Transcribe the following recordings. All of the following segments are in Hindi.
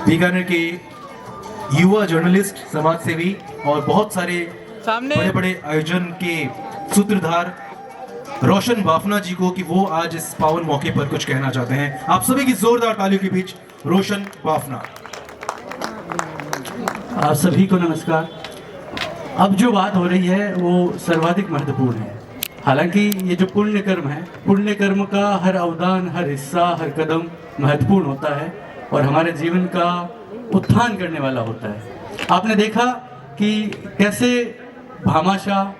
बीकानेर के युवा जर्नलिस्ट, समाज सेवी और बहुत सारे बड़े बड़े आयोजन के सूत्रधार रोशन बाफना जी को कि वो आज इस पावन मौके पर कुछ कहना चाहते हैं। आप सभी की जोरदार तालियों के बीच रोशन बाफना। आप सभी को नमस्कार। अब जो बात हो रही है वो सर्वाधिक महत्वपूर्ण है। हालांकि ये जो पुण्य कर्म है, पुण्य कर्म का हर अवदान, हर हिस्सा, हर कदम महत्वपूर्ण होता है और हमारे जीवन का उत्थान करने वाला होता है। आपने देखा कि कैसे भामाशाह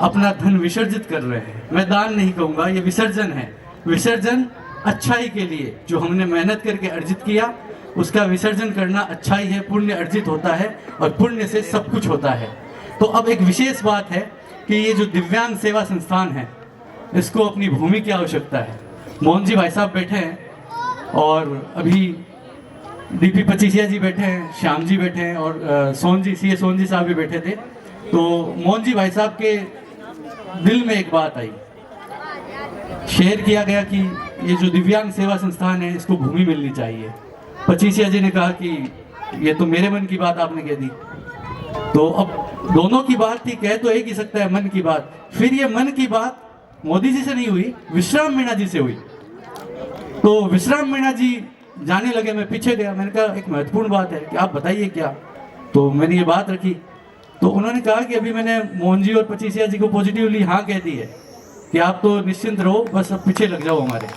अपना धन विसर्जित कर रहे हैं। मैं दान नहीं कहूँगा, ये विसर्जन है। विसर्जन अच्छाई के लिए, जो हमने मेहनत करके अर्जित किया उसका विसर्जन करना अच्छाई है, पुण्य अर्जित होता है और पुण्य से सब कुछ होता है। तो अब एक विशेष बात है कि ये जो दिव्यांग सेवा संस्थान है इसको अपनी भूमि की आवश्यकता है। मोहन जी भाई साहब बैठे हैं और अभी डीपी पचीसिया जी बैठे हैं, श्याम जी बैठे हैं और सोन जी, सीए सोन जी साहब भी बैठे थे। तो मोहन जी भाई साहब के दिल में एक बात आई, शेयर किया गया कि ये जो दिव्यांग सेवा संस्थान है इसको भूमि मिलनी चाहिए। पचीसिया जी ने कहा कि ये तो मेरे मन की बात आपने कह दी। तो अब दोनों की बात थी, कह तो एक ही सकता है मन की बात। फिर ये मन की बात मोदी जी से नहीं हुई, विश्राम मीणा जी से हुई। तो विश्राम मीणा जी जाने लगे, मैं पीछे गया। मैंने कहा एक महत्वपूर्ण बात है कि आप बताइए क्या। तो मैंने ये बात रखी तो उन्होंने कहा कि अभी मैंने मोहन जी और पचीसिया जी को पॉजिटिवली हाँ कह दी है कि आप तो निश्चिंत रहो, बस अब पीछे लग जाओ हमारे।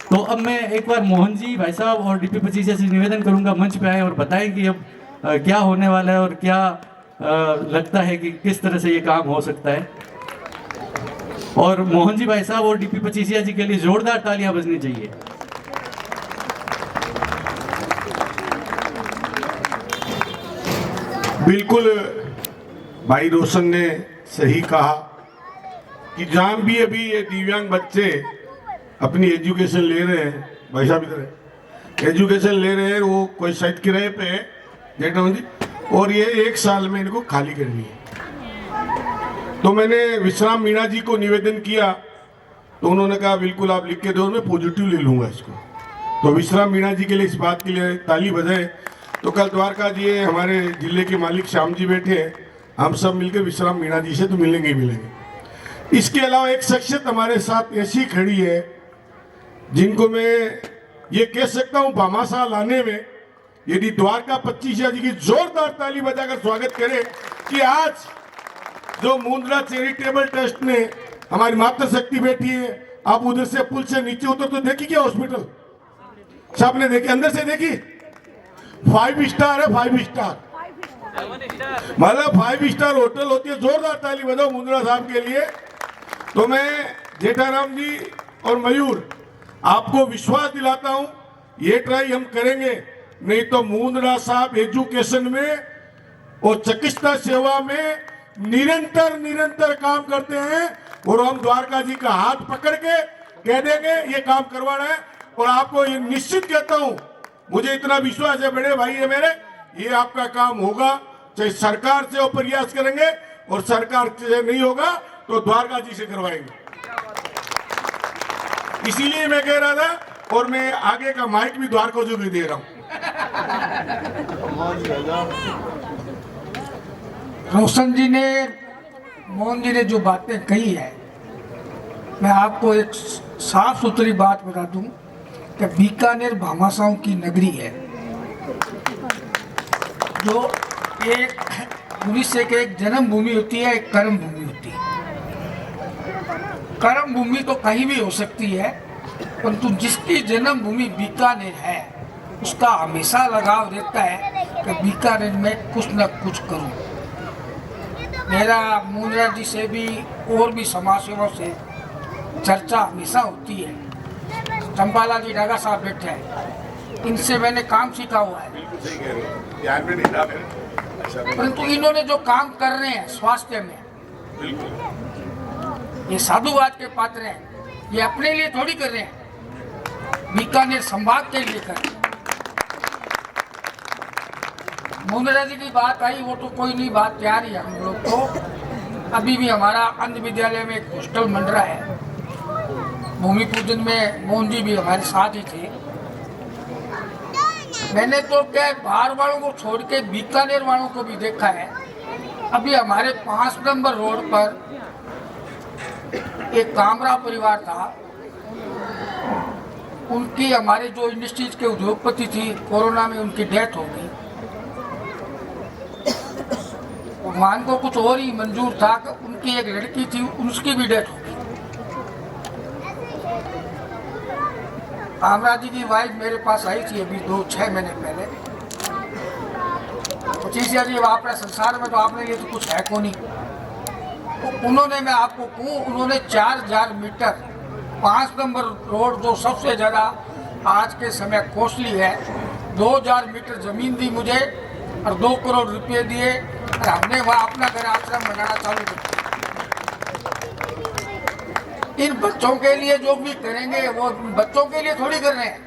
तो अब मैं एक बार मोहन जी भाई साहब और डीपी पचीसिया से निवेदन करूंगा मंच पे आए और बताएं कि अब क्या होने वाला है और क्या लगता है कि किस तरह से ये काम हो सकता है। और मोहन जी भाई साहब और डीपी पचीसिया जी के लिए जोरदार तालियां बजनी चाहिए। बिल्कुल भाई रोशन ने सही कहा कि जहां भी अभी ये दिव्यांग बच्चे अपनी एजुकेशन ले रहे हैं, भाई साहब इधर एजुकेशन ले रहे हैं, वो कोई साइड किराए पे है जेठाऊ जी, और ये 1 साल में इनको खाली करनी है। तो मैंने विश्राम मीणा जी को निवेदन किया तो उन्होंने कहा बिल्कुल आप लिख के दो, मैं पॉजिटिव ले लूँगा इसको। तो विश्राम मीणा जी के लिए इस बात के लिए ताली बजाएं। तो कल द्वारका जी हमारे जिले के मालिक श्याम जी बैठे हैं, हम सब मिलकर विश्राम मीणा जी से तो मिलेंगे ही मिलेंगे। इसके अलावा एक शख्सियत हमारे साथ ऐसी खड़ी है जिनको मैं ये कह सकता हूँ भामाशाह लाने में यदि द्वारका पचीसिया जी की जोरदार ताली बजाकर स्वागत करें कि आज जो मुंद्रा चैरिटेबल ट्रस्ट ने हमारी मातृशक्ति बैठी है, आप उधर से पुल से नीचे उतर तो देखी क्या हॉस्पिटल साहब ने देखी, अंदर से देखी, 5 स्टार है, 5 स्टार मतलब 5 स्टार होटल होती है। जोरदार ताली बजाओ मुंद्रा साहब के लिए। तो मैं जेठाराम जी और मयूर आपको विश्वास दिलाता हूं ये ट्राई हम करेंगे, नहीं तो मुंद्रा साहब एजुकेशन में और चिकित्सा सेवा में निरंतर काम करते हैं और हम द्वारका जी का हाथ पकड़ के कह देंगे ये काम करवाना है। और आपको ये निश्चित कहता हूं, मुझे इतना विश्वास है बड़े भाई है मेरे, ये आपका काम होगा। चाहे सरकार से वो प्रयास करेंगे और सरकार से नहीं होगा तो द्वारका जी से करवाएंगे। इसीलिए मैं कह रहा था और मैं आगे का माइक भी द्वारका जी को दे रहा हूं। रोशन जी ने, मोहन जी ने जो बातें कही है, मैं आपको एक साफ सुथरी बात बता दूं कि बीकानेर भामाशाहों की नगरी है, जो एक भविष्य के एक जन्म भूमि होती है, एक कर्म भूमि होती है। कर्म भूमि तो कहीं भी हो सकती है, परंतु जिसकी जन्म भूमि बीकानेर है उसका हमेशा लगाव रहता है कि बीकानेर में कुछ न कुछ करूं। मेरा मुंद्रा जी से भी और भी समाज सेवाओं से चर्चा हमेशा होती है। चंपाला जी डागा साहब बैठे हैं, इनसे मैंने काम सीखा हुआ है, परंतु इन्होंने जो काम कर रहे हैं स्वास्थ्य में, ये साधुवाद के पात्र हैं। ये अपने लिए थोड़ी कर रहे हैं, बीकानेर संभाग के लिए कर रहे हैं। मुंद्रा जी की बात आई, वो तो कोई नहीं, बात तैयार ही है हम लोग को। अभी भी हमारा अंध विद्यालय में एक हॉस्टल बन रहा है, भूमि पूजन में मोहन जी भी हमारे साथ ही थे। मैंने तो क्या बाहर वालों को छोड़ के बीकानेर वालों को भी देखा है। अभी हमारे 5 नंबर रोड पर एक कामरा परिवार था, उनकी हमारे जो इंडस्ट्रीज के उद्योगपति थी, कोरोना में उनकी डेथ हो गई। भगवान को कुछ और ही मंजूर था कि उनकी एक लड़की थी, उसकी भी डेथ हो गई। कामरा जी की वाइफ मेरे पास आई थी अभी 6 महीने पहले। पचीसिया जी आपने संसार में तो आपने लिए तो कुछ है को नहीं। तो उन्होंने, मैं आपको कहूँ, उन्होंने 4000 मीटर 5 नंबर रोड जो सबसे ज़्यादा आज के समय कॉस्टली है, 2000 मीटर ज़मीन दी मुझे और 2 करोड़ रुपए दिए और हमने वहाँ अपना घर आश्रम बनाना चालू किया। इन बच्चों के लिए जो भी करेंगे वो बच्चों के लिए थोड़ी कर रहे हैं,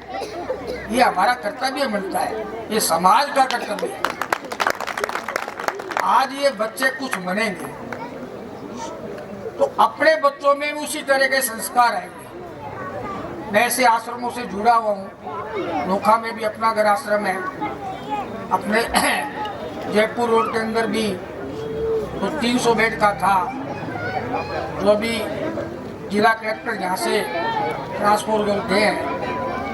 ये हमारा कर्तव्य बनता है, ये समाज का कर्तव्य है। आज ये बच्चे कुछ बनेंगे तो अपने बच्चों में भी उसी तरह के संस्कार आएंगे। मैं ऐसे आश्रमों से जुड़ा हुआ हूँ, नोखा में भी अपना घर आश्रम है, अपने जयपुर रोड के अंदर भी तो 300 बेड का था, जो अभी जिला कलेक्टर यहाँ से ट्रांसफर गए हैं,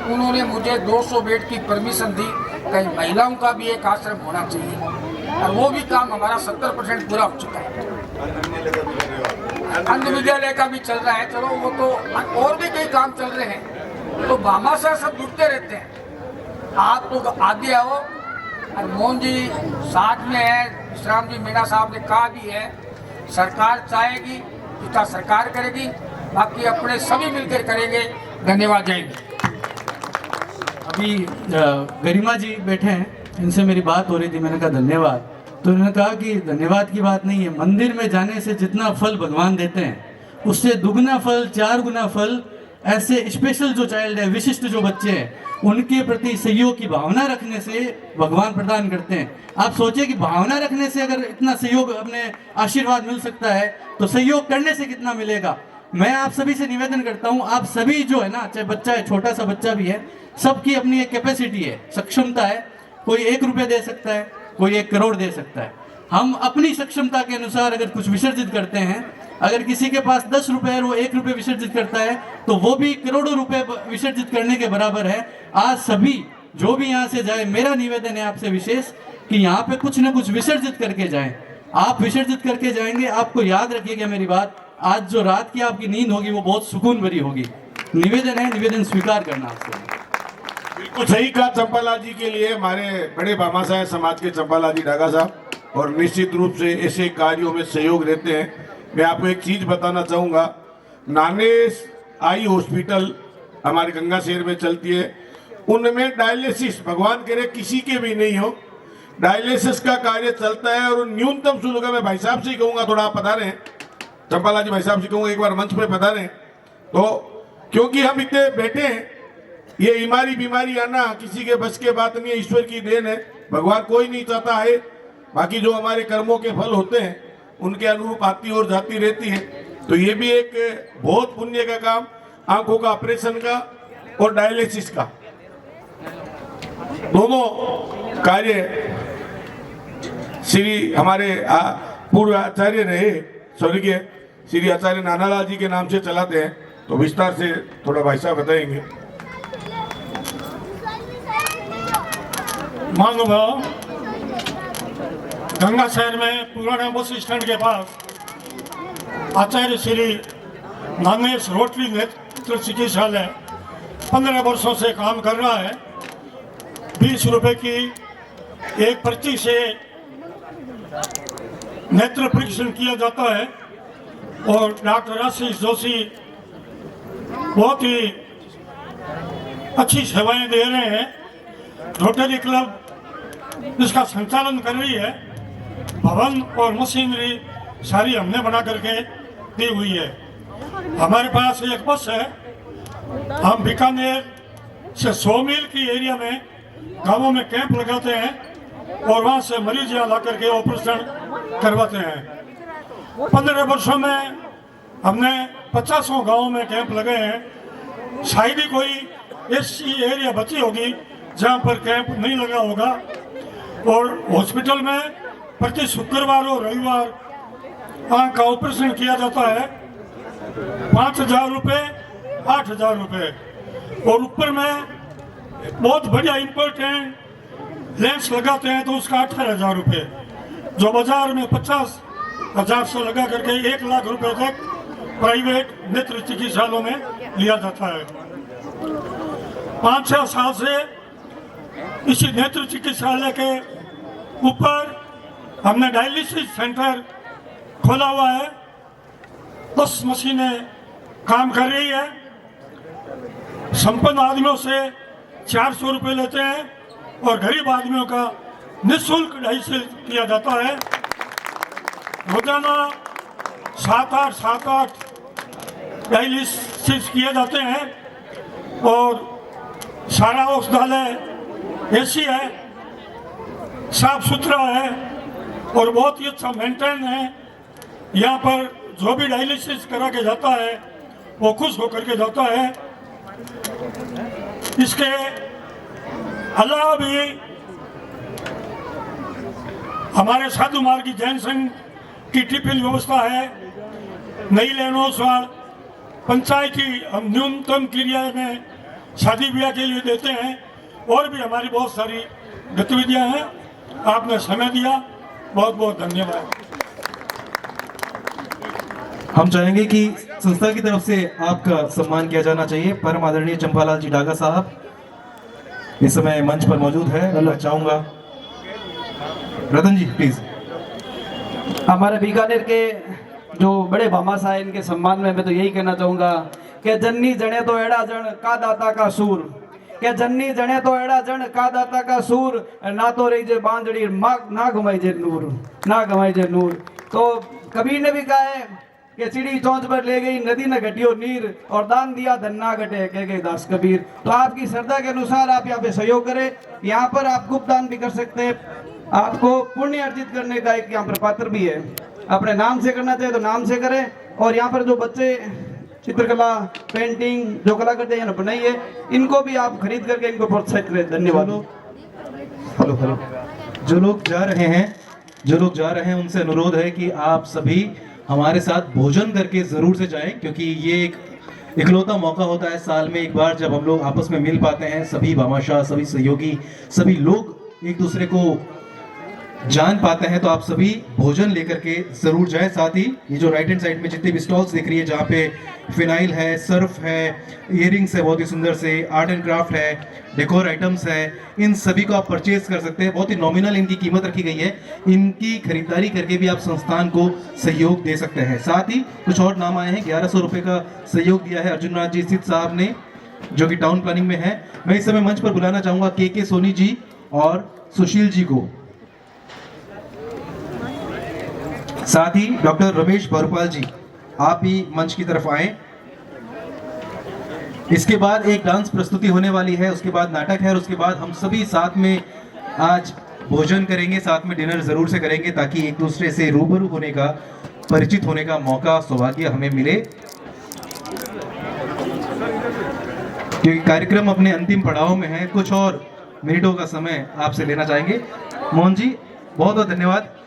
उन्होंने मुझे 200 बेड की परमिशन दी, कहीं महिलाओं का भी एक आश्रम होना चाहिए और वो भी काम हमारा 70% पूरा हो चुका है। अन्य विद्यालय का भी चल रहा है, चलो वो तो और भी कई काम चल रहे हैं, तो भामाशाह सब जुड़ते रहते हैं। आप तो आगे आओ और मोहन जी साथ में है, विश्राम जी मीणा साहब ने कहा भी है, सरकार चाहेगी जितना सरकार करेगी, बाकी अपने सभी मिलकर करेंगे। धन्यवाद, जय हिंद। अभी गरिमा जी बैठे हैं, इनसे मेरी बात हो रही थी, मैंने कहा धन्यवाद, तो उन्होंने कहा कि धन्यवाद की बात नहीं है, मंदिर में जाने से जितना फल भगवान देते हैं उससे दुगना फल 4 गुना फल ऐसे स्पेशल जो चाइल्ड है, विशिष्ट जो बच्चे हैं, उनके प्रति सहयोग की भावना रखने से भगवान प्रदान करते हैं। आप सोचिए कि भावना रखने से अगर इतना सहयोग, अपने आशीर्वाद मिल सकता है, तो सहयोग करने से कितना मिलेगा। मैं आप सभी से निवेदन करता हूं, आप सभी जो है ना, चाहे बच्चा है, छोटा सा बच्चा भी है, सबकी अपनी एक कैपेसिटी है, सक्षमता है। कोई 1 रुपया दे सकता है, कोई 1 करोड़ दे सकता है। हम अपनी सक्षमता के अनुसार अगर कुछ विसर्जित करते हैं, अगर किसी के पास 10 रुपए है और वो 1 रुपये विसर्जित करता है, तो वो भी करोड़ों रुपए विसर्जित करने के बराबर है। आज सभी जो भी यहाँ से जाए, मेरा निवेदन है आपसे विशेष कि यहाँ पे कुछ ना कुछ विसर्जित करके जाएं। आप विसर्जित करके जाएंगे, आपको याद रखिएगा मेरी बात, आज जो रात की आपकी नींद होगी वो बहुत सुकून भरी होगी। निवेदन है, निवेदन स्वीकार करना आपसे। बिल्कुल सही कहा चंपालाल जी के लिए, हमारे बड़े भामाशाह समाज के चंपालाल जी डागा साहब, और निश्चित रूप से ऐसे कार्यों में सहयोग रहते हैं। मैं आपको एक चीज बताना चाहूँगा, नानेस आई हॉस्पिटल हमारे गंगा शहर में चलती है, उनमें डायलिसिस, भगवान करे किसी के भी नहीं हो, डायलिसिस का कार्य चलता है। और न्यूनतम शुल्क मैं भाई साहब से ही कहूँगा, थोड़ा आप पधारें, चंपालाल जी भाई साहब से कहूँगा एक बार मंच पे पधारें, तो क्योंकि हम इतने बैठे हैं, ये बीमारी आना किसी के बस के बात नहीं है, ईश्वर की देन है, भगवान कोई नहीं चाहता है, बाकी जो हमारे कर्मों के फल होते हैं उनके अनुरूप आती और जाती रहती है। तो ये भी एक बहुत पुण्य का काम, आंखों का ऑपरेशन का और डायलिसिस का, दोनों कार्य श्री हमारे पूर्व आचार्य रहे स्वर्गीय श्री आचार्य नानालाल जी के नाम से चलाते हैं। तो विस्तार से थोड़ा भाई साहब बताएंगे। महानुभाव, गंगा शहर में पुराना बस स्टैंड के पास आचार्य श्री नानेश रोटरी नेत्र चिकित्सालय 15 वर्षों से काम कर रहा है। 20 रुपए की एक पर्ची से नेत्र परीक्षण किया जाता है और डॉक्टर आशीष जोशी बहुत ही अच्छी सेवाएं दे रहे हैं। रोटरी क्लब इसका संचालन कर रही है, भवन और मशीनरी सारी हमने बना करके दी हुई है। हमारे पास एक बस है, हम बीकानेर से 100 मील की एरिया में गांवों में कैंप लगाते हैं और वहां से मरीज यहाँ ला करके ऑपरेशन करवाते हैं। 15 वर्षों में हमने 50 गांवों में कैंप लगे हैं। शायद ही कोई ऐसी एरिया बची होगी जहाँ पर कैंप नहीं लगा होगा। और हॉस्पिटल में प्रति शुक्रवार और रविवार आँख का ऑपरेशन किया जाता है। 5,000 रुपये, 8,000 रुपये, और ऊपर में बहुत बढ़िया इम्पोर्टेंट लेंस लगाते हैं तो उसका 18,000 रुपये, जो बाजार में 50,000 से लगा करके 1 लाख रुपए तक प्राइवेट नेत्र चिकित्सालयों में लिया जाता है। 5-6 साल से इसी नेत्र चिकित्सालय के ऊपर हमने डायलिसिस सेंटर खोला हुआ है। 10 मशीनें काम कर रही है। संपन्न आदमियों से 400 रुपये लेते हैं और गरीब आदमियों का निःशुल्क डायलिसिस किया जाता है। रोजाना 7-8 डायलिसिस किए जाते हैं और सारा औषधालय एसी है, साफ सुथरा है और बहुत ही अच्छा मेंटेन है। यहाँ पर जो भी डायलिसिस करा के जाता है वो खुश होकर के जाता है। इसके अलावा भी हमारे साधु मार्ग की जैन संघ की टिफिन व्यवस्था है। नई लेनोसवार पंचायती हम न्यूनतम क्रिया में शादी ब्याह के लिए देते हैं और भी हमारी बहुत सारी गतिविधियां हैं। आपने समय दिया, बहुत बहुत धन्यवाद। हम चाहेंगे कि संस्था की तरफ से आपका सम्मान किया जाना चाहिए। परम आदरणीय चंपालाल जी डागा साहब इस समय मंच पर मौजूद है। मैं चाहूंगा रतन जी प्लीज। हमारे बीकानेर के जो बड़े भामाशाह हैं, इनके सम्मान में मैं तो यही कहना चाहूँगा कि जन्नी जने तो एड़ा जन का दाता का सूर, के जन्नी जने तो एड़ा जन का दाता का सूर, ना तो रही जे बांधड़ी ना घुमाई जे नूर, ना घुमाई जे नूर। तो कबीर ने भी कहा है कि चिड़ी चौंच पर ले गई नदी न घटियो नीर, और दान दिया धन ना घटे कह गए दास कबीर। तो आपकी श्रद्धा के अनुसार आप यहाँ पे सहयोग करें। यहाँ पर आप गुप्त दान भी कर सकते हैं। आपको पुण्य अर्जित करने का एक यहाँ पर पात्र भी है। अपने नाम से करना चाहे तो नाम से करें। और यहाँ पर जो बच्चे चित्रकला पेंटिंग जो कला करते हैं बनाइए, इनको भी आप खरीद करके इनको प्रोत्साहित करें। धन्यवाद। Hello hello. जो लोग जा रहे हैं उनसे अनुरोध है कि आप सभी हमारे साथ भोजन करके जरूर से जाएं, क्योंकि ये एक इकलौता मौका होता है साल में एक बार जब हम लोग आपस में मिल पाते हैं। सभी भामाशाह, सभी सहयोगी, सभी लोग एक दूसरे को जान पाते हैं। तो आप सभी भोजन लेकर के जरूर जाएं। साथ ही ये जो राइट हैंड साइड में जितने भी स्टॉल्स दिख रही है, जहाँ पे फिनाइल है, सर्फ है, इयरिंग्स है बहुत ही सुंदर से, आर्ट एंड क्राफ्ट है, डेकोर आइटम्स है, इन सभी को आप परचेज कर सकते हैं। बहुत ही नॉमिनल इनकी कीमत रखी गई है। इनकी खरीदारी करके भी आप संस्थान को सहयोग दे सकते हैं। साथ ही कुछ और नाम आए हैं। 1100 रुपये का सहयोग दिया है अर्जुन राज जी स्थित साहब ने, जो कि टाउन प्लानिंग में है। मैं इस समय मंच पर बुलाना चाहूंगा के सोनी जी और सुशील जी को। साथ ही डॉक्टर रमेश भरपाल जी, आप भी मंच की तरफ आए। इसके बाद एक डांस प्रस्तुति होने वाली है, उसके बाद नाटक है और उसके बाद हम सभी साथ में आज भोजन करेंगे, साथ में डिनर जरूर से करेंगे, ताकि एक दूसरे से रूबरू होने का, परिचित होने का मौका, सौभाग्य हमें मिले। क्योंकि कार्यक्रम अपने अंतिम पड़ाव में है। कुछ और मिनटों का समय आपसे लेना चाहेंगे। मोहन जी बहुत बहुत धन्यवाद।